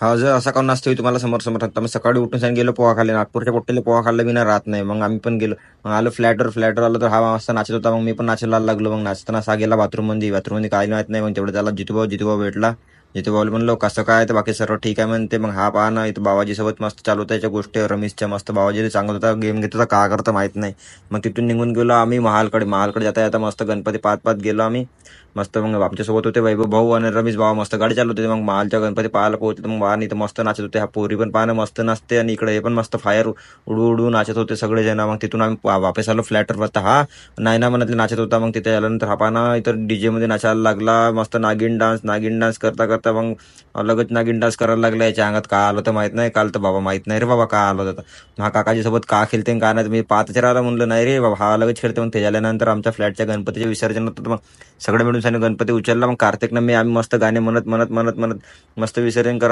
हा जर असा काऊन नसतो तुम्हाला समोर समोर आता मी सकाळी उठून सांग गेलो पोहा खाल्ले नागपूरच्या पोट्टेले पोहा खाल्ला बिना राहत नाही मग आम्ही पण गेलो मग आलो फ्लॅटवर आलो तर हा मस्त नाचत होता मग मी पण नाचायला लागलो मग नाचताना असा गेला बाथरूम मध्ये काय माहित नाही मग तेवढं त्याला जितूभाऊ भेटला जितूभाऊला म्हणलो कसं काय तर बाकी सर्व ठीक आहे म्हणते मग हा पहा ना इथं बाबाजी सोबत मस्त चालू होत्या गोष्टी रमेशच्या मस्त बाबाजी चांगला होता गेम घेत होता का करता माहित नाही मग तिथून निघून गेलो आम्ही महालकडे जाता जाता मस्त गणपती पाहत पाहत गेलो आम्ही मस्त मग आमच्यासोबत होते वैभव भाऊ आणि रमेश भाऊ मस्त गाडी चालवत होते मग महालच्या गणपती पाहायला पोहोचले मग वाहन इथं मस्त नाचत होते हा पोरी पण पाहणं मस्त नाचते आणि इकडे हे पण मस्त फायर उडू उडू नाचत होते सगळे जण मग तिथून आम्ही वापस आलो फ्लॅटवर तर हा नाही ना म्हणतले नाचत होता मग तिथे आल्यानंतर हा पाना इतर डीजे मध्ये नाचायला लागला मस्त नागिन डान्स करता करता मग लगेच नागिन डान्स करायला लागला याच्या अंगात का आलं तर माहित नाही काल तर बाबा माहित नाही रे बाबा का आलं होतं हा काकाजी सोबत का खेळते का नाही मी पाहतच राहिला म्हणलं नाही रे बाबा हा लगेच खेळते मग ते झाल्यानंतर आमच्या फ्लॅटच्या गणपतीचे विसर्जन होतं मग सगळे मिळून गणपती उचलला मग कार्तिकनं मी आम्ही मस्त गाणे म्हणत म्हणत म्हणत म्हणत मस्त विसर्जन करायला